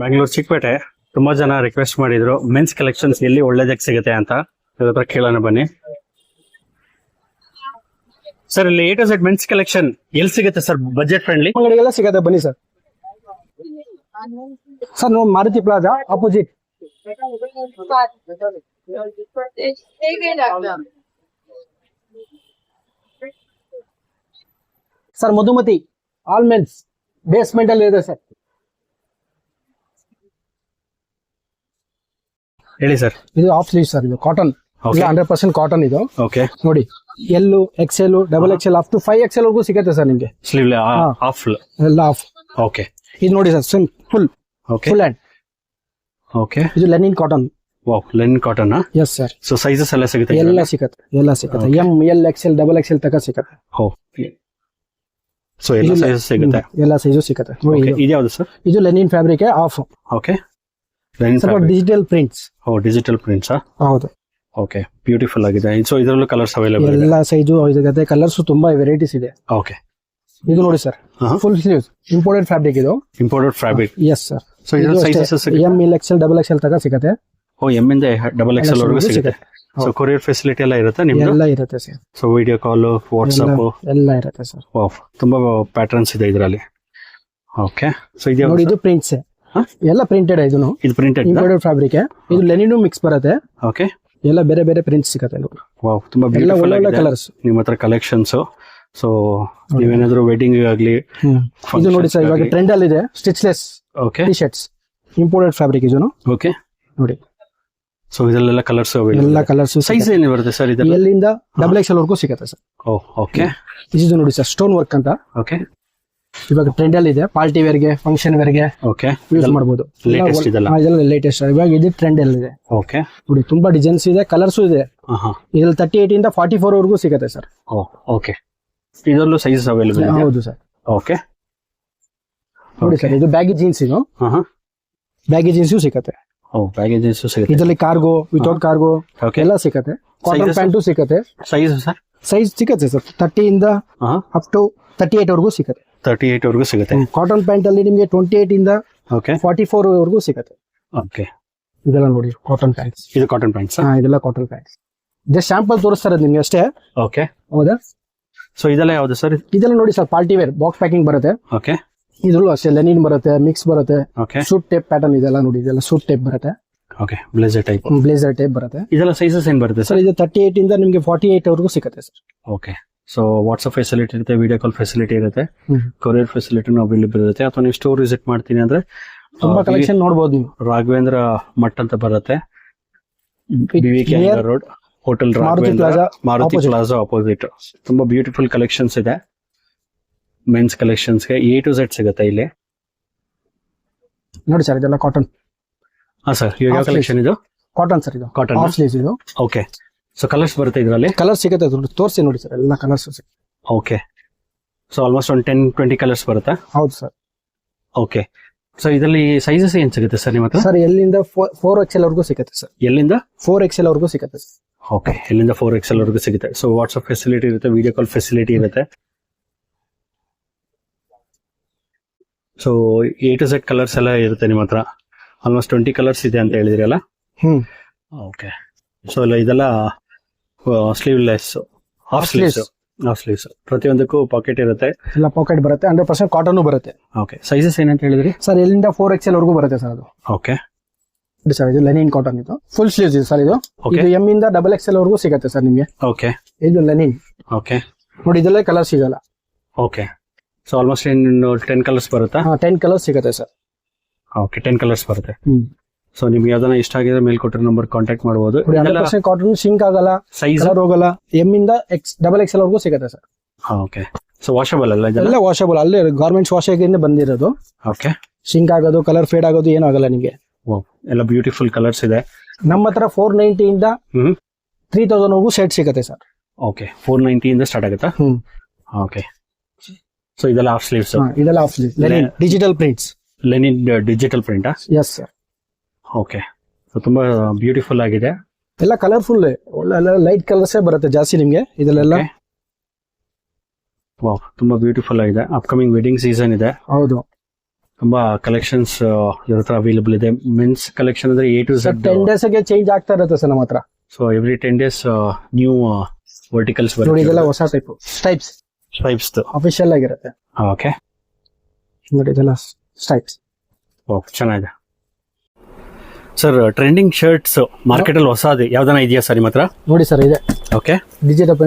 ಬ್ಯಾಂಗ್ಳೂರ್ ಚಿಕ್ಕಪೇಟೆ ತುಂಬಾ ಜನ ರಿಕ್ವೆಸ್ಟ್ ಮಾಡಿದ್ರು ಮೆನ್ಸ್ ಕಲೆಕ್ಷನ್ಸ್ ಎಲ್ಲಿ ಒಳ್ಳೇದಕ್ಕೆ ಸಿಗುತ್ತೆ ಅಂತ ಇದ್ರ ಹತ್ರ ಕೇಳೋಣ ಬನ್ನಿ. ಸರ್ ಇಲ್ಲಿ A to Z men's collection ಎಲ್ಲಿ ಸಿಗುತ್ತೆ ಸರ್ ಬಜೆಟ್ ಫ್ರೆಂಡ್ಲಿ? ಅಂಗಡಿಗೆಲ್ಲ ಸಿಗತ್ತೆ ಬನ್ನಿ ಸರ್. ಸರ್ ನೋಡಿ Maruti plaza opposite. Sir Madhumati all men's basement ಅಲ್ಲಿ ಇದೆ ಸರ್. ಹೇಳಿ ಸರ್. ಇದು ಆಫ್ ಸ್ಲೀವ್ ಸರ್, ಇದು ಕಾಟನ್, 100% ಕಾಟನ್ ಇದು. ಓಕೆ ನೋಡಿ ಎಲ್ಲು XL XXL up to 5XL ವರೆಗೂ ಸಿಗುತ್ತೆ ಸರ್ ನಿಮ್ಗೆ. ಸ್ಲೀವ್ ಆಫ್ ಎಲ್ಲ ಆಫ್. ಓಕೆ ಇದು ನೋಡಿ sir full okay full hand. Okay ಇದು linen cotton. Wow, linen cotton. Yes sir. So sizes ಎಲ್ಲ ಸಿಗುತ್ತೆ? ಎಲ್ಲ ಸಿಗುತ್ತೆ M L XL XXL ತನಕ ಸಿಗುತ್ತೆ. ಸೊ ಎಲ್ಲ ಸೈಜಸ್ ಸಿಗುತ್ತೆ? ಎಲ್ಲ ಸೈಜು ಸಿಗುತ್ತೆ. ಇದು ಯಾವುದು ಸರ್? ಇದು Lenin fabric of. Okay digital prints. Digital prints. ಹೌದು. ಓಕೆ, ಬ್ಯೂಟಿಫುಲ್ ಆಗಿದೆ. ಸೊ ಇದರಲ್ಲೂ ಕಲರ್ಸ್ ಅವೈಲೇಬಲ್ ಇದೆ? ಎಲ್ಲ ಸೈಜು ಸಿಗುತ್ತೆ, ಕಲರ್ಸ್ ತುಂಬಾ ವೆರೈಟೀಸ್ ಇದೆ. ಓಕೆ, ಇದು ನೋಡಿ sir full sleeves imported fabric ಇದು. Imported fabric. Yes sir. So ಇದರ sizes M L XL XXL ತನಕ ಸಿಗುತ್ತೆ. M ಇಂದ XXL ವರೆಗೂ ಸಿಗುತ್ತೆ. ಸೊ ಕೊರಿಯರ್ ಫೆಸಿಲಿಟಿ ಎಲ್ಲ ಇರುತ್ತೆ ನಿಮ್ದು? ಎಲ್ಲ ಇರುತ್ತೆ sir. So video call, WhatsApp ಎಲ್ಲ ಇರುತ್ತೆ ಸರ್. ವಾವ್, ತುಂಬಾ ಪ್ಯಾಟರ್ನ್ಸ್ ಇದೆ ಇದರಲ್ಲಿ. ಓಕೆ, ಸೊ ಇದು ನೋಡಿ ಇದು ಪ್ರಿಂಟ್ಸ್ ಎಲ್ಲ ಪ್ರಿಂಟೆಡ್. ಇದು ಪ್ರಿಂಟೆಡ್ ಇಂಪೋರ್ಟೆಡ್ ಫ್ಯಾಬ್ರಿಕ್. ಇದು ಲೆನಿನ್ ಮಿಕ್ಸ್ ಬರುತ್ತೆ. ಓಕೆ, ಎಲ್ಲ ಬೇರೆ ಬೇರೆ ಪ್ರಿಂಟ್ಸ್ ಸಿಗುತ್ತೆ ನೋಡಿ. ವಾವ್, ತುಂಬಾ ಎಲ್ಲ ಬ್ಯೂಟಿಫುಲ್ ಒಳ್ಳೆ ಆಗಿದೆ ಕಲರ್ಸ್ ನಿಮ್ಮ ಹತ್ರ ಕಲೆಕ್ಷನ್ಸ್. ಸೊ ನೀವೇನಾದ್ರೂ ವೆಡ್ಡಿಂಗ್ ಆಗ್ಲಿ, ಇದು ನೋಡಿ ಸರ್ ಇವಾಗ ಟ್ರೆಂಡ್ ಅಲ್ಲಿ ಇದೆ stitchless okay T shirts, imported fabric ಇದು. ಓಕೆ ನೋಡಿ ಸೊ ಇದೆಲ್ಲ ಕಲರ್ಸ್ ಎಲ್ಲ ಕಲರ್ಸ್. ಸೈಜ್ ಏನು ಬರುತ್ತೆ ಸರ್ ಇದು? ಎಲ್ಲಿಂದ XXL ವರೆಗೂ ಸಿಗುತ್ತೆ ಸರ್. ಓಕೆ, ಇದು ನೋಡಿ ಸರ್ ಸ್ಟೋನ್ ವರ್ಕ್ ಅಂತ. ಓಕೆ, ಇವಾಗ ಟ್ರೆಂಡ್ ಅಲ್ಲಿ ಇದೆ, ಪಾರ್ಟಿ ವೇರ್ ಗೆ, ಫಂಕ್ಷನ್ ವೇರ್ ಗೆ ಓಕೆ ಯೂಸ್ ಮಾಡಬಹುದು. ಲೇಟೆಸ್ಟ್ ಇದೆಲ್ಲ? ಇದೆಲ್ಲ ಲೇಟೆಸ್ಟ್ ಇವಾಗ ಇದು ಟ್ರೆಂಡ್ ಅಲ್ಲಿ ಇದೆ. ಓಕೆ, ನೋಡಿ ತುಂಬಾ ಡಿಸೈನ್ಸ್ ಇದೆ, ಕಲರ್ಸ್ ಇದೆ. ಇದ್ರಲ್ಲಿ 38 ಇಂದ 44 ವರೆಗೂ ಸಿಗುತ್ತೆ ಸರ್. ಓಕೆ, ಇದರಲ್ಲೂ ಸೈಜಸ್ ಅವೈಲೇಬಲ್ ಇದೆ? ಹೌದು ಸರ್. ಓಕೆ, ನೋಡಿ ಸರ್ ಇದು ಬ್ಯಾಗಿ ಜೀನ್ಸ್. ಇದು ಬ್ಯಾಗಿ ಜೀನ್ಸ್ ಸಿಗುತ್ತೆ. ಬ್ಯಾಗಿ ಜೀನ್ಸ್ ಸಿಗುತ್ತೆ. ಇದರಲ್ಲಿ ಕಾರ್ಗೋ, ವಿತೌಟ್ ಕಾರ್ಗೋ ಎಲ್ಲ ಸಿಗುತ್ತೆ. ಕಾಟನ್ ಪ್ಯಾಂಟು ಸಿಗುತ್ತೆ. Size sir? ಸೈಜ್ ಸಿಗುತ್ತೆ ಸರ್ 30 ಇಂದ ಅಪ್ ಟು 38 ವರೆಗೂ ಸಿಗುತ್ತೆ. 38 ವರೆಗೂ ಸಿಗುತ್ತೆ. ಕಾಟನ್ ಪ್ಯಾಂಟ್ ಅಲ್ಲಿ ನಿಮಗೆ 28 ಇಂದ ಓಕೆ 44 ವರೆಗೂ ಸಿಗುತ್ತೆ. ಓಕೆ, ಇದೆಲ್ಲ ನೋಡಿ ಕಾಟನ್ ಪ್ಯಾಂಟ್ಸ್. ಇದು ಕಾಟನ್ ಪ್ಯಾಂಟ್ಸ್? ಇದೆಲ್ಲ ಕಾಟನ್ ಪ್ಯಾಂಟ್ಸ್. ಜಸ್ಟ್ ಸ್ಯಾಂಪಲ್ ತೋರಿಸ್ತಾರೆ ನಿಮ್ಗೆ ಅಷ್ಟೇ. ಓಕೆ, ಹೌದಾ? ಸೊ ಇದೆಲ್ಲ ಯಾವ್ದು ಸರ್? ಇದೆಲ್ಲ ನೋಡಿ sir party wear box packing ಬರುತ್ತೆ. ಓಕೆ, ಇದ್ರಲ್ಲೂ ಅಷ್ಟೇ ಲೆನಿನ್ ಬರುತ್ತೆ, ಮಿಕ್ಸ್ ಬರುತ್ತೆ. ಓಕೆ, ಸೂಟ್ ಟೇಪ್ ಪ್ಯಾಟರ್ನ್ ಇದೆಲ್ಲ ನೋಡಿ, ಇದೆಲ್ಲ ಸೂಟ್ ಟೇಪ್ ಬರುತ್ತೆ. Okay, blazer type, blazer tape ಬರುತ್ತೆ. ಇದೆಲ್ಲ ಸೈಜಸ್ ಏನ್ ಬರುತ್ತೆ ಸರ್? ಇದು 38 ಇಂದ ನಿಮಗೆ 48 ವರೆಗೂ ಸಿಗುತ್ತೆ sir. Okay, so WhatsApp facility ಇರುತ್ತೆ, ವಿಡಿಯೋ ಕಾಲ್ ಫೆಸಿಲಿಟಿ ಇರುತ್ತೆ, ಕೊರಿಯರ್ ಫೆಸಿಲಿಟಿನೂ ಅವೈಲೇಬಲ್ ಇರುತ್ತೆ. ಅಥವಾ ನೀವು ಸ್ಟೋರ್ ವಿಸಿಟ್ ಮಾಡ್ತೀನಿ ಅಂದ್ರೆ ತುಂಬಾ ಕಲೆಕ್ಷನ್ ನೋಡಬಹುದು ನೀವು. ರಾಘವೇಂದ್ರ ಮಠ್ ಅಂತ ಬರುತ್ತೆ, BVK road, hotel Maruti plaza opposite. ತುಂಬಾ ಬ್ಯೂಟಿಫುಲ್ ಕಲೆಕ್ಷನ್ಸ್ ಇದೆ ಮೆನ್ಸ್ ಕಲೆಕ್ಷನ್ಸ್ ಗೆ. A to Z ಸಿಗುತ್ತೆ ಇಲ್ಲಿ. ನೋಡಿ ಸರ್ ಇದೆಲ್ಲ ಕಾಟನ್. ಸರ್ ಯಾವ ಕಲೆಕ್ಷನ್ ಇದು? ಕಾಟನ್ ಸರ್, ಇದು ಕಾಟನ್ ಆಫ್ ಸ್ಲೀವ್ಸ್ ಇದು. ಓಕೆ, ಸೊ ಕಲರ್ಸ್ ಬರುತ್ತೆ ಇದರಲ್ಲಿ? ಕಲರ್ ಸಿಗುತ್ತೆ, ತೋರಿಸಿ ನೋಡಿ ಸರ್ ಎಲ್ಲ ಕಲರ್ಸ್ ಸಿಗುತ್ತೆ. ಓಕೆ, ಸೊ ಆಲ್ಮೋಸ್ಟ್ ಒಂದು 10-20 ಕಲರ್ಸ್ ಬರುತ್ತೆ? ಹೌದು ಸರ್. ಓಕೆ, ಸೊ ಇದರಲ್ಲಿ ಸೈಜಸ್ ಏನ್ ಸಿಗುತ್ತೆ ಸರ್ ನಿಮ್ಮ ಹತ್ರ? ಸರ್ ಎಲ್ಲಿಂದ 4XL ವರೆಗೂ ಸಿಗುತ್ತೆ ಸರ್. ಎಲ್ಲಿಂದ? 4XL ವರೆಗೂ ಸಿಗುತ್ತೆ ಸರ್. ಓಕೆ, ಎಲ್ಲಿಂದ 4XL ವರೆಗೂ ಸಿಗುತ್ತೆ. ಸೊ ವಾಟ್ಸ್ಆಪ್ ಫೆಸಿಲಿಟಿ ಇರುತ್ತೆ, ವಿಡಿಯೋ ಕಾಲ್ ಫೆಸಿಲಿಟಿ ಇರುತ್ತೆ. So A to Z colours ಎಲ್ಲ ಇರುತ್ತೆ ನಿಮ್ಮ ಹತ್ರ. ಆಲ್ಮೋಸ್ಟ್ 20 ಕಲರ್ಸ್ ಇದೆ ಅಂತ ಹೇಳಿದ್ರಲ್ಲ? ಓಕೆ, ಸೊ ಇದೆಲ್ಲ ಸ್ಲೀವ್ಲೆಸ್, ಹಾಫ್ ಸ್ಲೀವ್ಸ್. ಪ್ರತಿಯೊಂದಕ್ಕೂ ಪಾಕೆಟ್ ಇರುತ್ತೆ? ಎಲ್ಲ ಪಾಕೆಟ್ ಬರುತ್ತೆ, 100% ಕಾಟನ್ ಬರುತ್ತೆ. ಓಕೆ, ಸೈಜಸ್ ಏನಂತ ಹೇಳಿದ್ರಿ ಸರ್? ಎಲ್ಲಿಂದ 4XL ವರೆಗೂ ಬರುತ್ತೆ ಸರ್ ಅದು. ಓಕೆ ಸರ್ ಇದು ಲೆನಿನ್ ಕಾಟನ್, ಇದು ಫುಲ್ ಸ್ಲೀವ್ಸ್ ಇದೆ ಸರ್. ಇದು M ಇಂದ XXL ವರೆಗೂ ಸಿಗುತ್ತೆ ಸರ್ ನಿಮಗೆ. ಓಕೆ, ಇದು ಲೆನಿನ್. ಓಕೆ, ನೋಡಿ ಇದೆಲ್ಲ ಕಲರ್ ಸಿಗಲ್ಲ. ಓಕೆ, ಸೊ ಆಲ್ಮೋಸ್ಟ್ 10 ಕಲರ್ಸ್ ಬರುತ್ತಾ? 10 ಕಲರ್ಸ್ ಸಿಗುತ್ತೆ ಸರ್. ಓಕೆ, 10 ಕಲರ್ಸ್ ಬರುತ್ತೆ. ಸೊ ನಿಮ್ಗೆ ಯಾವ್ದಾನ ಇಷ್ಟ ಆಗಿದ್ರೆ ಮೇಲ್ ಕೊಟ್ಟಿರೋ ನಂಬರ್ ಕಾಂಟ್ಯಾಕ್ಟ್ ಮಾಡಬಹುದು. 100% ಕಾಟನ್, ಶಿಂಕ್ ಆಗಲ್ಲ, ಸೈಜ್ ಹೋಗಲ್ಲ. M ಇಂದ XXL ವರೆಗೂ ಸಿಗುತ್ತೆ ಸರ್. ಓಕೆ, ಸೊ ವಾಷಬಲ್ ಅಲ್ಲ ಇದೆಲ್ಲ? ಎಲ್ಲ ವಾಷಬಲ್, ಅಲ್ಲೇ ಗಾರ್ಮೆಂಟ್ಸ್ ವಾಷಿಂಗ್ ಬಂದಿರೋದು. ಓಕೆ, ಶಿಂಕ್ ಆಗೋದು, ಕಲರ್ ಫೇಡ್ ಆಗೋದು ಏನೂ ಆಗಲ್ಲ ನಿಮಗೆ. ಎಲ್ಲ ಬ್ಯೂಟಿಫುಲ್ ಕಲರ್ಸ್ ಇದೆ ನಮ್ಮ ಹತ್ರ. 490 ಇಂದ 3000 ವರೆಗೂ ಸೆಟ್ ಸಿಗುತ್ತೆ ಸರ್. ಓಕೆ, 490 ಇಂದ ಸ್ಟಾರ್ಟ್ ಆಗುತ್ತಾ? ಓಕೆ, ಸೊ ಇದೆಲ್ಲ ಹಾಫ್ ಸ್ಲೀವ್ಸ್? ಇದೆಲ್ಲ half sleeve linen digital prints. Linen digital ಪ್ರಿಂಟಾ? Yes sir. ಓಕೆ, ಸೊ ತುಂಬಾ ಬ್ಯೂಟಿಫುಲ್ ಆಗಿದೆ. ಎಲ್ಲ ಕಲರ್ಫುಲ್, ಒಳ್ಳೆ ಲೈಟ್ ಕಲರ್ಸ್ ಬರುತ್ತೆ ಜಾಸ್ತಿ ನಿಮ್ಗೆ ಇದೆಲ್ಲ. ವಾವ್, ತುಂಬಾ ಬ್ಯೂಟಿಫುಲ್ ಆಗಿದೆ. ಅಪ್ಕಮಿಂಗ್ ವೆಡ್ಡಿಂಗ್ ಸೀಸನ್ ಇದೆ. ಹೌದು. ತುಂಬಾ ಕಲೆಕ್ಷನ್ಸ್ ಇವ್ರ ಹತ್ರ ಅವೈಲೇಬಲ್ ಇದೆ. ಮೆನ್ಸ್ ಕಲೆಕ್ಷನ್ ಅಂದ್ರೆ A to Z. 10 ಡೇಸ್ಗೆ ಚೇಂಜ್ ಆಗ್ತಾ ಇರುತ್ತೆ ಸರ್ ನಮ್ಮ ಹತ್ರ. So every 10 days new verticals ನೋಡಿ ಇದೆಲ್ಲ ಹೊಸ ಟೈಪ್ ಸ್ಟೈಪ್ಸ್ ಅಫಿಷಿಯಲ್ ಆಗಿರುತ್ತೆ. ಓಕೆ, ನೋಡಿ ಇದೆಲ್ಲ ಸ್ಟೈಪ್ಸ್. ಚೆನ್ನಾಗಿದೆ ಸರ್. ಟ್ರೆಂಡಿಂಗ್ ಶರ್ಟ್ಸ್ ಮಾರ್ಕೆಟ್ ಅಲ್ಲಿ ಹೊಸದು ಯಾವ್ದಾನ ಇದೆಯಾ ಸರ್ ನಿಮ್ಮ ಹತ್ರ? ನೋಡಿ ಸರ್ ಇದೆ. Okay, digital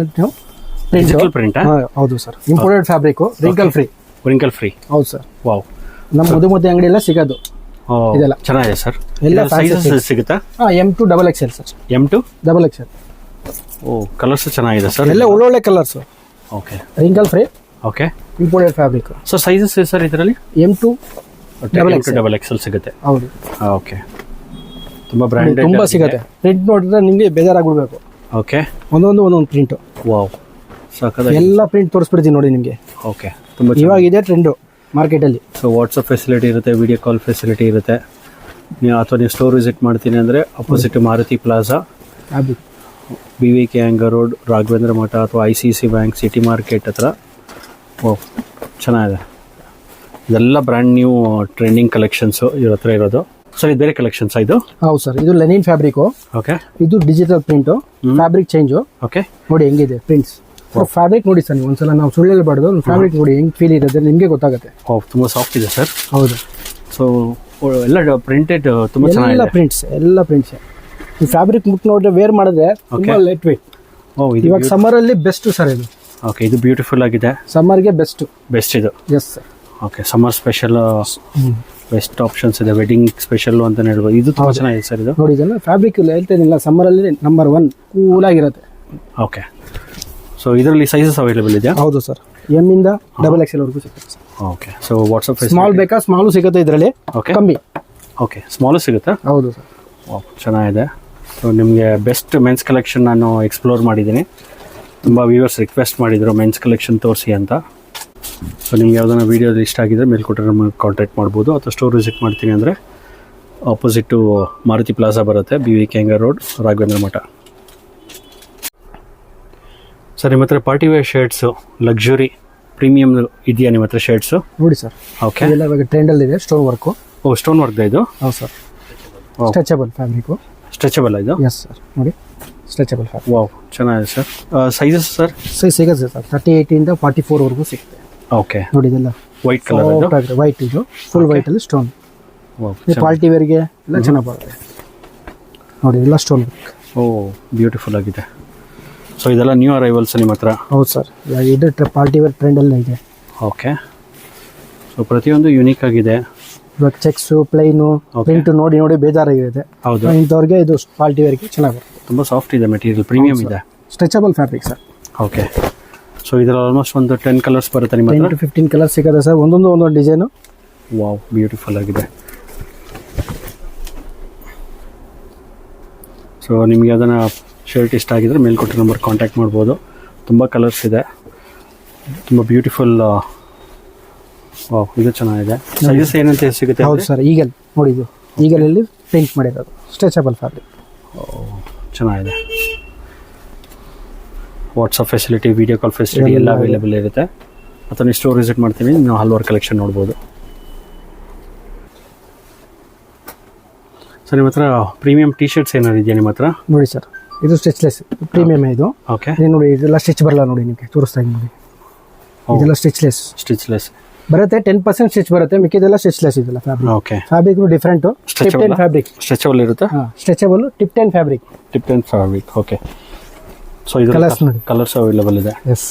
print. ಹೌದು sir, imported fabric, wrinkle free. ಹೌದು ಸರ್. ವಾವ್, ನಮ್ಮ ಮದುಮತಿ ಅಂಗಡಿ ಎಲ್ಲ ಸಿಗೋದು ಇದೆಲ್ಲ. ಚೆನ್ನಾಗಿದೆ ಸರ್. ಎಲ್ಲ ಸೈಜಸ್ ಸಿಗುತ್ತಾ? M to XXL sir. M to XXL. Colours ಚೆನ್ನಾಗಿದೆ ಸರ್. ಎಲ್ಲ ಒಳ್ಳೊಳ್ಳೆ colours. Okay, wrinkle free. Okay, imported fabric. So sizes sir ಇದರಲ್ಲಿ M to XXL ಸಿಗುತ್ತೆ. ಹೌದು. ಓಕೆ, ತುಂಬಾ ಬ್ರ್ಯಾಂಡೆಡ್ ತುಂಬಾ ಸಿಗುತ್ತೆ. ಪ್ರಿಂಟ್ ನೋಡಿದ್ರೆ ನಿಮಗೆ ಬೇಜಾರಾಗ್ಬಿಡ್ಬೇಕು. ಓಕೆ, ಒಂದೊಂದು ಪ್ರಿಂಟ್. ವಾವ್, ಸಾಕಾಗಿದೆ. ಎಲ್ಲ ಪ್ರಿಂಟ್ ತೋರಿಸ್ಬಿಡ್ತೀನಿ ನೋಡಿ ನಿಮಗೆ. ಓಕೆ, ತುಂಬಾ ಇವಾಗ ಇದೆ ಟ್ರೆಂಡ್ ಮಾರ್ಕೆಟ್ ಅಲ್ಲಿ. ಸೊ ವಾಟ್ಸಪ್ ಫೆಸಿಲಿಟಿ ಇರುತ್ತೆ, ವಿಡಿಯೋ ಕಾಲ್ ಫೆಸಿಲಿಟಿ ಇರುತ್ತೆ. ನೀವು ಸ್ಟೋರ್ ವಿಸಿಟ್ ಮಾಡ್ತೀನಿ ಅಂದ್ರೆ opposite Maruti plaza, BVK Iyengar road, Raghavendra Mutt ಅಥವಾ ICICI ಬ್ಯಾಂಕ್ ಸಿಟಿ ಮಾರ್ಕೆಟ್ ಹತ್ರ. ಚೆನ್ನಾಗಿದೆ. ಇದೆಲ್ಲ ಬ್ರ್ಯಾಂಡ್ ನ್ಯೂ ಟ್ರೆಂಡಿಂಗ್ ಕಲೆಕ್ಷನ್ಸ್ ಇವ್ರ ಹತ್ರ ಇರೋದು. ಸರ್ ಇದು ಬೇರೆ ಕಲೆಕ್ಷನ್ಸ್ ಇದು? ಹೌದು ಸರ್, ಇದು ಲೆನಿನ್ ಫ್ಯಾಬ್ರಿಕ್. ಓಕೆ, ಇದು digital print. Fabric change. Okay, ನೋಡಿ ಹೆಂಗಿದೆ ಪ್ರಿಂಟ್ಸ್. ಫ್ಯಾಬ್ರಿಕ್ ನೋಡಿ ಸರ್, ನೀವು ಒಂದ್ಸಲ ನಾವು ಸುಳ್ಳು ಹೇಳ್ಬಾರ್ದು. ಫ್ಯಾಬ್ರಿಕ್ ನೋಡಿ ಹೆಂಗ್ ಫೀಲ್ ಇರುತ್ತೆ ನಿಮ್ಗೆ ಗೊತ್ತಾಗುತ್ತೆ. ತುಂಬಾ ಸಾಫ್ಟ್ ಇದೆ ಸರ್. ಹೌದು. ಸೊ ಎಲ್ಲ ಪ್ರಿಂಟೆಡ್ ತುಂಬಾ ಚೆನ್ನಾಗಿದೆ. ಎಲ್ಲ ಪ್ರಿಂಟ್ಸ್. ಈ ಫ್ಯಾಬ್ರಿಕ್ ಮುಟ್ ನೋಡಿದ್ರೆ ವೇರ್ ಮಾಡಿದ್ರೆ ತುಂಬಾ ಲೈಟ್ ವೇಟ್. ಇವಾಗ ಸಮ್ಮರ್ ಅಲ್ಲಿ ಬೆಸ್ಟ್ ಸರ್ ಇದು. ಓಕೆ, ಇದು ಬ್ಯೂಟಿಫುಲ್ ಆಗಿದೆ. ಸಮ್ಮರ್ಗೆ ಬೆಸ್ಟ್ ಇದು. S sir. Okay, summer special best options ಇದೆ. ವೆಡ್ಡಿಂಗ್ ಸ್ಪೆಷಲ್ ಅಂತ ಹೇಳ್ಬೋದು. ಇದು ತುಂಬಾ ಚೆನ್ನಾಗಿದೆ ಸರ್. ಇದು ನೋಡಿ, ಇದೆಲ್ಲ ಫ್ಯಾಬ್ರಿಕ್ ಹೇಳ್ತೇನಿಲ್ಲ, ಸಮ್ಮರ್ ಅಲ್ಲಿ ನಂಬರ್ 1 ಕೂಲ್ ಆಗಿರುತ್ತೆ. ಓಕೆ, ಸೊ ಇದರಲ್ಲಿ ಸೈಜಸ್ ಅವೈಲೇಬಲ್ ಇದೆಯಾ? ಹೌದು ಸರ್, M ಇಂದ XXL ವರೆಗೂ ಸಿಗುತ್ತೆ. ಓಕೆ, ಸೊ ವಾಟ್ಸಪ್ ಸ್ಮಾಲ್ ಬೇಕಾ? ಸ್ಮಾಲು ಸಿಗುತ್ತೆ ಇದರಲ್ಲಿ. ಓಕೆ, ಕಮ್ಮಿ. ಓಕೆ, ಸ್ಮಾಲು ಸಿಗುತ್ತಾ? ಹೌದು ಸರ್. ಚೆನ್ನಾಗಿದೆ. ಸೊ ನಿಮಗೆ ಬೆಸ್ಟ್ ಮೆನ್ಸ್ ಕಲೆಕ್ಷನ್ ನಾನು ಎಕ್ಸ್ಪ್ಲೋರ್ ಮಾಡಿದ್ದೀನಿ. ತುಂಬ ವ್ಯೂವರ್ಸ್ ರಿಕ್ವೆಸ್ಟ್ ಮಾಡಿದರು ಮೆನ್ಸ್ ಕಲೆಕ್ಷನ್ ತೋರಿಸಿ ಅಂತ. ಸೊ ನಿಮ್ಗೆ ಯಾವ್ದಾನ ವೀಡಿಯೋ ಇಷ್ಟ ಆಗಿದ್ರೆ ಮೇಲ್ಕೊಟ್ಟರೆ ನಮಗೆ ಕಾಂಟ್ಯಾಕ್ಟ್ ಮಾಡ್ಬೋದು. ಅಥವಾ ಸ್ಟೋರ್ ವಿಸಿಟ್ ಮಾಡ್ತೀನಿ ಅಂದರೆ ಆಪೋಸಿಟ್ಟು ಮಾರುತಿ ಪ್ಲಾಜಾ ಬರುತ್ತೆ, BVK Iyengar road, Raghavendra Mutt. Sir ನಿಮ್ಮ ಹತ್ರ party wear shirts, luxury premium ಇದೆಯಾ ನಿಮ್ಮ ಹತ್ರ ಶರ್ಟ್ಸು? ನೋಡಿ ಸರ್. ಓಕೆ, ಎಲ್ಲ ಇವಾಗ ಟ್ರೆಂಡಲ್ಲಿ ಇದೆ. Stone work. ಸ್ಟೋನ್ ವರ್ಕ್ ಇದು? ಹೌದು ಸರ್. Stretchable fabric. ಸ್ಟ್ರೆಚಬಲ್ ಇದು? Yes sir. ನೋಡಿ, ಸ್ಟ್ರೆಚಬಲ್ ಫ್ಯಾಬ್ರಿಕ್. ವಾವ್, ಚೆನ್ನಾಗಿದೆ ಸರ್. Sizes sir? ಸೈಜ್ ಸಿಗುತ್ತೆ ಸರ್. 38 ಇಂದ 44 ವರೆಗೂ ಸಿಗುತ್ತೆ. ಓಕೆ, ನೋಡಿ ಇದೆಲ್ಲ ವೈಟ್ ಕಲರ್. ವೈಟ್ ಇದು ಫುಲ್ ವೈಟ್ ಅಲ್ಲಿ ಸ್ಟೋನ್. ಪಾರ್ಟಿ ವೇರ್ಗೆ ಎಲ್ಲ ಚೆನ್ನಾಗಿ ಬರುತ್ತೆ. ನೋಡಿ ಇದೆಲ್ಲ ಸ್ಟೋನ್ ವರ್ಕ್. ಬ್ಯೂಟಿಫುಲ್ ಆಗಿದೆ. ಸೊ ಇದೆಲ್ಲ ನ್ಯೂ ಅರೈವಲ್ಸ್ ನಿಮ್ಮ ಹತ್ರ? ಹೌದು ಸರ್, ಇದು ಪಾರ್ಟಿ ವೇರ್ ಟ್ರೆಂಡಲ್ಲಿ ಇದೆ. ಓಕೆ, ಸೊ ಪ್ರತಿಯೊಂದು ಯೂನಿಕ್ ಆಗಿದೆ. ಇವಾಗ ಚೆಕ್ಸ್, ಪ್ಲೈನು, ಪ್ರಿಂಟ್ ನೋಡಿ ಬೇಜಾರಾಗಿರುತ್ತೆ. ಹೌದು, ಇಂಥವ್ರಿಗೆ ಇದು ಪಾರ್ಟಿ ವೇರ್ಗೆ ಚೆನ್ನಾಗಿ ಬರುತ್ತೆ. ತುಂಬ ಸಾಫ್ಟ್ ಇದೆ ಮೆಟೀರಿಯಲ್, ಪ್ರೀಮಿಯಂ ಇದೆ. Stretchable fabric sir. Okay, so ಇದರಲ್ಲಿ ಆಲ್ಮೋಸ್ಟ್ ಒಂದು 10 ಕಲರ್ಸ್ ಬರುತ್ತೆ ನಿಮ್ಮ ಹತ್ರ? 10 to 15 ಕಲರ್ಸ್ ಸಿಗುತ್ತೆ ಸರ್. ಒಂದೊಂದು ಡಿಸೈನು. ವಾವ್, ಬ್ಯೂಟಿಫುಲ್ ಆಗಿದೆ. ಸೊ ನಿಮಗೆ ಅದನ್ನು ಶರ್ಟ್ ಇಷ್ಟ ಆಗಿದ್ರೆ ಮೇಲ್ಕೊಟ್ಟ ನಂಬರ್ ಕಾಂಟ್ಯಾಕ್ಟ್ ಮಾಡ್ಬೋದು. ತುಂಬ ಕಲರ್ಸ್ ಇದೆ, ತುಂಬ ಬ್ಯೂಟಿಫುಲ್. ವಾವ್, ಇದು ಚೆನ್ನಾಗಿದೆ. ಸೈಜಸ್ ಏನಂತ ಸಿಗುತ್ತೆ? ಹೌದು ಸರ್, ಈಗಲ್ ನೋಡಿ, ಇದು ಈಗಲಲ್ಲಿ ಪ್ರಿಂಟ್ ಮಾಡಿರೋದು ಸ್ಟ್ರೆಚಬಲ್ ಫ್ಯಾಬ್ರಿಕ್. ಚೆನ್ನಾಗಿದೆ. WhatsApp facility, video call facility ಎಲ್ಲ ಅವೈಲೇಬಲ್ ಇರುತ್ತೆ. ಅಥವಾ ನೀವು ಸ್ಟೋರ್ ವಿಸಿಟ್ ಮಾಡ್ತೀನಿ, ನೀವು ಹಲವಾರು ಕಲೆಕ್ಷನ್ ನೋಡ್ಬೋದು. ಸರ್ ನಿಮ್ಮ ಹತ್ರ ಪ್ರೀಮಿಯಂ ಟಿ ಶರ್ಟ್ಸ್ ಏನಾದ್ರು ಇದೆಯಾ ನಿಮ್ಮ ಹತ್ರ? ನೋಡಿ ಸರ್, ಇದು ಸ್ಟಿಚ್ಲೆಸ್ ಪ್ರೀಮಿಯಂ ಇದು. ಓಕೆ, ನೋಡಿ ಇದೆಲ್ಲ ಸ್ಟಿಚ್ ಬರಲ್ಲ. ನೋಡಿ ನಿಮಗೆ ತೋರಿಸ್ತಾ ಇದ್ದೀನಿ ನೋಡಿ, ಇದೆಲ್ಲ ಸ್ಟಿಚ್ಲೆಸ್ ಬರುತ್ತೆ. 10% ಸ್ಟಿಚ್ ಬರುತ್ತೆ, ಮಿಕ್ಕಿದೆಲ್ಲ ಸ್ಟಿಚ್ಲೆಸ್ ಇದೆಲ್ಲ fabric. Okay, fabric different. Tip 10 fabric. Stretchable ಇರುತ್ತೆ? Stretchable tip 10 fabric. Okay, so ಇದು ಕಲರ್ಸ್ ಅವೈಲೇಬಲ್ ಇದೆ. ಎಸ್.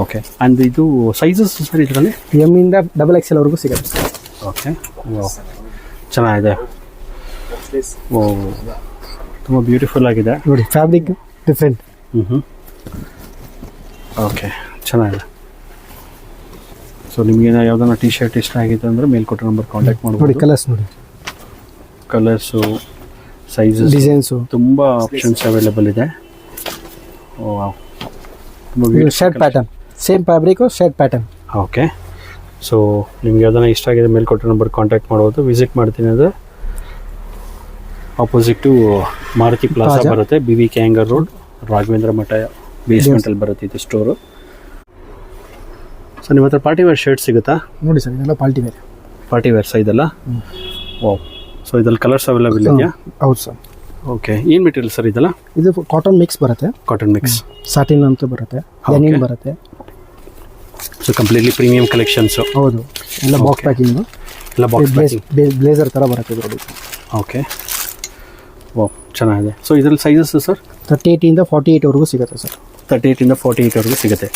ಓಕೆ, ಅಂಡ್ ಇದು ಸೈಜಸ್ ಸರ್ ಇದರಲ್ಲಿ? M ಇಂದ XXL ವರೆಗೂ ಸಿಗುತ್ತೆ. ಓಕೆ, ಚೆನ್ನಾಗಿದೆ. ತುಂಬ ಬ್ಯೂಟಿಫುಲ್ ಆಗಿದೆ ನೋಡಿ, ಫ್ಯಾಬ್ರಿಕ್ ಡಿಫ್ರೆಂಟ್. ಓಕೆ, ಚೆನ್ನಾಗಿದೆ. ಸೊ ನಿಮಗೆ ಯಾವ್ದಾನ ಟಿ ಶರ್ಟ್ ಇಷ್ಟ ಆಗಿದೆ ಅಂದರೆ ಮೇಲ್ಕೊಟ್ಟ ನಂಬರ್ ಕಾಂಟ್ಯಾಕ್ಟ್ ಮಾಡ್ಬೋದು. ನೋಡಿ ಕಲರ್ಸು, ಸೈಜಸ್, ಡಿಸೈನ್ಸು, ತುಂಬ ಆಪ್ಷನ್ಸ್ ಅವೈಲೇಬಲ್ ಇದೆ. Shirt pattern, same fabric, shirt pattern. Okay, so ನಿಮ್ಗೆ ಯಾವ್ದಾನ ಇಷ್ಟ ಆಗಿದೆ ಮೇಲ್ಕೊಟ್ಟ ನಂಬರ್ ಕಾಂಟ್ಯಾಕ್ಟ್ ಮಾಡ್ಬೋದು. ವಿಸಿಟ್ ಮಾಡ್ತೀನಿ ಅಂದರೆ ಆಪೋಸಿಟು ಮಾರುತಿ ಪ್ಲಾಜಾ ಬರುತ್ತೆ, BVK ಹ್ಯಾಂಗರ್ ರೋಡ್, ರಾಘವೇಂದ್ರ ಮಠ ಬೇಸ್ಮೆಂಟಲ್ಲಿ ಬರುತ್ತೆ ಇದು ಸ್ಟೋರು. ಸೊ ನಿಮ್ಮ ಹತ್ರ ಪಾರ್ಟಿ ವೇರ್ ಶರ್ಟ್ ಸಿಗುತ್ತಾ? ನೋಡಿ ಸರ್, ಇದೆಲ್ಲ ಪಾರ್ಟಿ ವೇರ್. ಪಾರ್ಟಿ ವೇರ್ಸ್ ಇದೆಲ್ಲ. ವಾವ್. ಸೊ ಇದ್ರಲ್ಲಿ ಕಲರ್ಸ್ ಅವೈಲೇಬಲ್ ಇದೆಯಾ? ಹೌದು ಸರ್. ಓಕೆ, ಏನು ಮೆಟೀರಿಯಲ್ ಸರ್ ಇದೆಲ್ಲ? ಇದು ಕಾಟನ್ ಮಿಕ್ಸ್ ಬರುತ್ತೆ, ಕಾಟನ್ ಮಿಕ್ಸ್, ಸಾಟಿನ್ ಅಂತ ಬರುತ್ತೆ, ಲೆನಿನ್ ಬರುತ್ತೆ. So completely premium collections. ಹೌದು, ಎಲ್ಲ ಬಾಕ್ಸ್ ಪ್ಯಾಕಿಂಗು, ಎಲ್ಲ ಬಾಕ್ಸ್ ಪ್ಯಾಕಿಂಗ್, ಬ್ಲೇಸರ್ ಥರ ಬರುತ್ತೆ ಇದು ನೋಡಿ. ಓಕೆ, ವಾವ್, ಚೆನ್ನಾಗಿದೆ. ಸೊ ಇದರಲ್ಲಿ ಸೈಜಸ್ ಸರ್? 38 ಇಂದ 48ವರೆಗೂ ಸಿಗುತ್ತೆ ಸರ್. 38 ಇಂದ 48ವರೆಗೂ ಸಿಗುತ್ತೆ.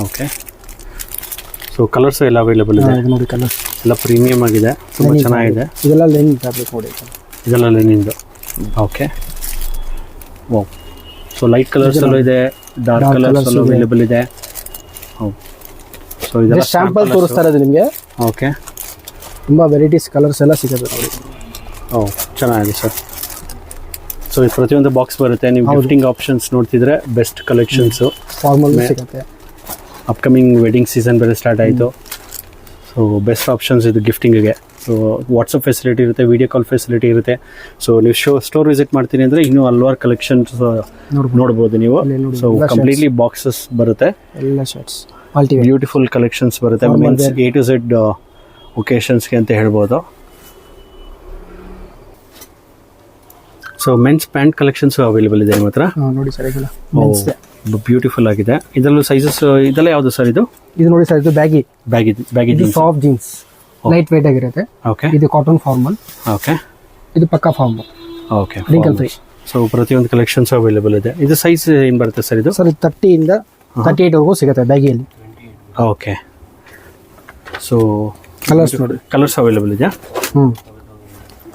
ಓಕೆ, ಸೊ ಕಲರ್ಸ್ ಎಲ್ಲ ಅವೈಲೇಬಲ್ ಇದೆ. ಇದು ನೋಡಿ ಕಲರ್ ಎಲ್ಲ ಪ್ರೀಮಿಯಮ್ ಆಗಿದೆ, ತುಂಬ ಚೆನ್ನಾಗಿದೆ. ಇದೆಲ್ಲ ಲೆನಿನ್ ಫ್ಯಾಬ್ರಿಕ್ ನೋಡಿ. ಇದೆಲ್ಲ ಲೆನಿನ್ದು. Okay, wow. ಸೊ ಲೈಟ್ ಕಲರ್ಸಲ್ಲೂ ಇದೆ, ಡಾರ್ಕ್ ಕಲರ್ಸಲ್ಲೂ ಅವೈಲೇಬಲ್ ಇದೆ. ಸೊ ಇದೆಲ್ಲ ಸ್ಯಾಂಪಲ್ ತೋರಿಸ್ತಾ ಇರೋದು ನಿಮಗೆ. ಓಕೆ, ತುಂಬ ವೆರೈಟೀಸ್ ಕಲರ್ಸ್ ಎಲ್ಲ ಸಿಗುತ್ತೆ ನೋಡಿ. ಚೆನ್ನಾಗಿದೆ ಸರ್. ಸೊ ಇದು ಪ್ರತಿಯೊಂದು ಬಾಕ್ಸ್ ಬರುತ್ತೆ. ನೀವು ಗಿಫ್ಟಿಂಗ್ ಆಪ್ಷನ್ಸ್ ನೋಡ್ತಿದ್ರೆ ಬೆಸ್ಟ್ ಕಲೆಕ್ಷನ್ಸು. ಫಾರ್ಮಲ್ ಸಿಗುತ್ತೆ. ಅಪ್ಕಮಿಂಗ್ ವೆಡ್ಡಿಂಗ್ ಸೀಸನ್ ಬೇರೆ ಸ್ಟಾರ್ಟ್ ಆಯಿತು. ಸೊ ಬೆಸ್ಟ್ ಆಪ್ಷನ್ಸ್ ಇದು ಗಿಫ್ಟಿಂಗಿಗೆ. ಸೊ ವಾಟ್ಸಪ್ ಫೆಸಿಲಿಟಿ ಇರುತ್ತೆ, ವಿಡಿಯೋ ಕಾಲ್ ಫೆಸಿಲಿಟಿ ಇರುತ್ತೆ. ಸೊ ನೀವು ಸ್ಟೋರ್ ವಿಸಿಟ್ ಮಾಡ್ತೀನಿ ಅಂದರೆ ಇನ್ನೂ ಹಲ್ವಾರು ಕಲೆಕ್ಷನ್ಸ್ ನೋಡ್ಬೋದು ನೀವು. ಸೊ ಕಂಪ್ಲೀಟ್ಲಿ ಬಾಕ್ಸಸ್ ಬರುತ್ತೆ, ಎಲ್ಲ ಶರ್ಟ್ಸ್, ಬ್ಯೂಟಿಫುಲ್ ಕಲೆಕ್ಷನ್ಸ್ ಬರುತ್ತೆ. ಮೆನ್ಸ್ A to Z ಒಕೇಶನ್ಸ್ಗೆ ಅಂತ ಹೇಳ್ಬೋದು. So men's pant collections available ಇದೆ ನಿಮ್ಮ ಹತ್ರ. ನೋಡಿ ಸರ್, ಇದೆಲ್ಲ ಬ್ಯೂಟಿಫುಲ್ ಆಗಿದೆ. ಇದರಲ್ಲೂ ಸೈಜಸ್ ಇದೆಲ್ಲ ಯಾವುದು ಸರ್? ಇದು ನೋಡಿ ಸರ್, ಇದು baggy baggy soft jeans, light weight ಆಗಿರುತ್ತೆ. ಓಕೆ, ಇದು ಕಾಟನ್ ಫಾರ್ಮಲ್. ಓಕೆ, ಇದು ಪಕ್ಕಾ formal. Okay, wrinkle free. So ಪ್ರತಿಯೊಂದು ಕಲೆಕ್ಷನ್ಸ್ ಅವೈಲೇಬಲ್ ಇದೆ. ಇದು ಸೈಜ್ ಏನು ಬರುತ್ತೆ ಸರ್? ಇದು ಸರ್ 30 ಇಂದ 38ವರೆಗೂ ಸಿಗುತ್ತೆ ಬ್ಯಾಗಿಯಲ್ಲಿ. ಓಕೆ, ಸೊ ಕಲರ್ಸ್ ನೋಡಿ, ಕಲರ್ಸ್ ಅವೈಲೇಬಲ್ ಇದೆಯಾ?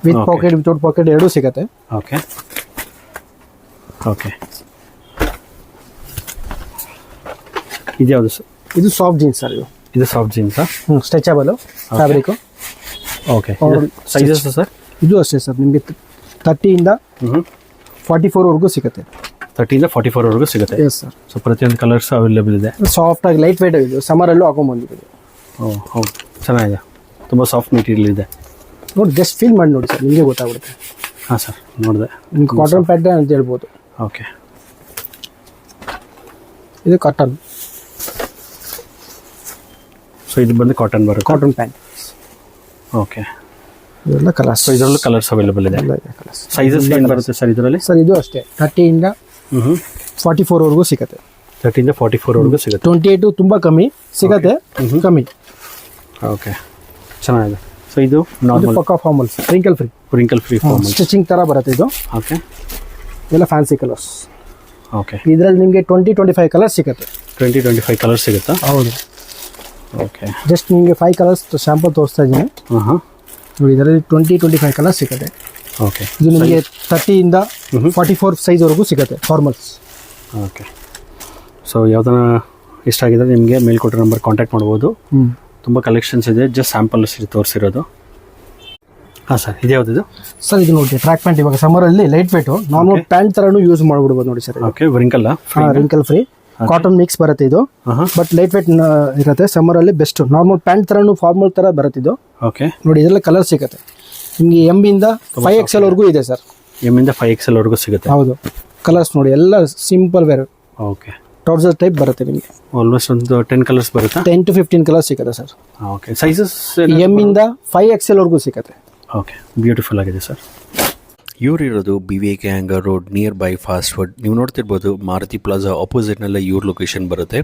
ವಿತ್ ಪಾಕೆಟ್, ವಿತೌಟ್ ಪಾಕೆಟ್ ಎರಡೂ ಸಿಗುತ್ತೆ. ಓಕೆ, ಓಕೆ, ಇದ್ಯಾವುದು ಸರ್? ಇದು ಸಾಫ್ಟ್ ಜೀನ್ಸ್ ಸರ್. ಇದು ಸಾಫ್ಟ್ ಜೀನ್ಸಾ? Stretchable fabric. Okay, sizes sir? ಇದು ಅಷ್ಟೇ ಸರ್, ನಿಮಗೆ 30 ಇಂದ 44ವರೆಗೂ ಸಿಗುತ್ತೆ. 30 ಇಂದ 44ವರೆಗೂ ಸಿಗುತ್ತೆ. S sir. ಸೊ ಪ್ರತಿಯೊಂದು ಕಲರ್ಸ್ ಅವೈಲೇಬಲ್ ಇದೆ. ಸಾಫ್ಟ್ ಆಗಿ ಲೈಟ್ ವೇಟ್ ಆಗಿದೆ, ಸಮರಲ್ಲೂ ಹಾಕೊಂಡ್ಬಂದಿದೆ. ಹೌದು, ಚೆನ್ನಾಗಿದೆ, ತುಂಬ ಸಾಫ್ಟ್ ಮೆಟೀರಿಯಲ್ ಇದೆ ನೋಡಿ. ಜಸ್ಟ್ ಫೀಲ್ ಮಾಡಿ ನೋಡಿ ಸರ್, ನಿಮಗೆ ಗೊತ್ತಾಗ್ಬಿಡುತ್ತೆ. ಹಾಂ ಸರ್, ನೋಡಿದೆ. ನಿಮ್ಗೆ ಕಾಟನ್ ಪ್ಯಾಟರ್ನ್ ಅಂತ ಹೇಳ್ಬೋದು. ಓಕೆ, ಇದು ಕಾಟನ್. ಸೊ ಇದು ಬಂದು ಕಾಟನ್ ಬರುತ್ತೆ, ಕಾಟನ್ ಪ್ಯಾಂಟ್. ಓಕೆ, ಇದೆಲ್ಲ ಕಲರ್ಸ್. ಸೊ ಇದರಲ್ಲೂ ಕಲರ್ಸ್ ಅವೈಲೇಬಲ್ ಇದೆ. ಕಲರ್ಸ್. ಸೈಜಸ್ ಏನು ಬರುತ್ತೆ ಸರ್ ಇದರಲ್ಲಿ? ಸರ್ ಇದು ಅಷ್ಟೇ 30 ಇಂದ 44ವರೆಗೂ ಸಿಗುತ್ತೆ. 30 ಇಂದ 44ವರೆಗೂ ಸಿಗುತ್ತೆ. 28 ತುಂಬ ಕಮ್ಮಿ ಸಿಗುತ್ತೆ, ಕಮ್ಮಿ. ಓಕೆ, ಚೆನ್ನಾಗಿದೆ. ಸೊ ಇದು ನಾರ್ಮಲ್ ಪಕ್ಕಾ formals, wrinkle free formal stitching ಥರ ಬರುತ್ತೆ ಇದು. ಓಕೆ, ಎಲ್ಲ ಫ್ಯಾನ್ಸಿ ಕಲರ್ಸ್. ಓಕೆ, ಇದರಲ್ಲಿ ನಿಮಗೆ 20-25 ಕಲರ್ಸ್ ಸಿಗುತ್ತೆ. 20-25 ಕಲರ್ಸ್ ಸಿಗುತ್ತಾ? ಹೌದು. ಓಕೆ, ಜಸ್ಟ್ ನಿಮಗೆ 5 ಕಲರ್ಸ್ ಸ್ಯಾಂಪಲ್ ತೋರಿಸ್ತಾ ಇದ್ದೀನಿ ನೋಡಿ. ಇದರಲ್ಲಿ 20-25 ಕಲರ್ಸ್ ಸಿಗುತ್ತೆ. ಓಕೆ, ಇದು ನಿಮಗೆ 30 ಇಂದ 44 ಸೈಜ್ವರೆಗೂ ಸಿಗುತ್ತೆ ಫಾರ್ಮಲ್ಸ್. ಓಕೆ, ಸೊ ಯಾವ್ದಾನ ಇಷ್ಟ ಆಗಿದ್ರೆ ನಿಮಗೆ ಮೇಲ್ಕೊಟ್ಟೆ ನಂಬರ್ ಕಾಂಟ್ಯಾಕ್ಟ್ ಮಾಡ್ಬೋದು. ತುಂಬ ಕಲೆಕ್ಷನ್ಸ್ ಇದೆ, ಜಸ್ಟ್ ಸ್ಯಾಂಪಲ್ಸ್ ತೋರಿಸಿರೋದು. ಹಾಂ ಸರ್, ಇದು ಯಾವುದಿದು ಸರ್? ಇದು ನೋಡಿ ಟ್ರ್ಯಾಕ್ ಪ್ಯಾಂಟ್. ಇವಾಗ ಸಮ್ಮರಲ್ಲಿ ಲೈಟ್ ವೇಟು ನಾರ್ಮಲ್ ಪ್ಯಾಂಟ್ ಥರನೂ ಯೂಸ್ ಮಾಡ್ಬಿಡ್ಬೋದು ನೋಡಿ sir. Okay, wrinkle free cotton mix ಬರುತ್ತೆ ಇದು, ಬಟ್ ಲೈಟ್ ವೇಟ್ ಇರುತ್ತೆ. ಸಮ್ಮರಲ್ಲಿ ಬೆಸ್ಟ್. ನಾರ್ಮಲ್ ಪ್ಯಾಂಟ್ ಥರನೂ ಫಾರ್ಮಲ್ ಥರ ಬರುತ್ತೆ ಇದು. ಓಕೆ, ನೋಡಿ ಇದೆಲ್ಲ ಕಲರ್ ಸಿಗುತ್ತೆ ನಿಮಗೆ. M ಇಂದ 5XL ವರೆಗೂ ಇದೆ ಸರ್. M ಇಂದ 5XL ವರೆಗೂ ಸಿಗುತ್ತೆ. ಹೌದು, ಕಲರ್ಸ್ ನೋಡಿ ಎಲ್ಲ simple wear. Okay, trouser type ಬರುತ್ತೆ ನಿಮಗೆ. ಆಲ್ಮೋಸ್ಟ್ ಒಂದು 10 ಕಲರ್ಸ್ ಬರುತ್ತಾ? 10 to 15 ಕಲರ್ಸ್ ಸಿಗುತ್ತೆ ಸರ್. ಓಕೆ, ಸೈಜಸ್ M ಇಂದ 5XL ವರೆಗೂ ಸಿಗುತ್ತೆ. ಓಕೆ, ಬ್ಯೂಟಿಫುಲ್ ಆಗಿದೆ ಸರ್. ಇವರಿರೋದು BVK Iyengar road near by fast food. ನೀವು ನೋಡ್ತಿರ್ಬೋದು ಮಾರುತಿ ಪ್ಲಾಜಾ ಆಪೋಸಿಟ್ನಲ್ಲೇ ಇವ್ರ ಲೊಕೇಶನ್ ಬರುತ್ತೆ.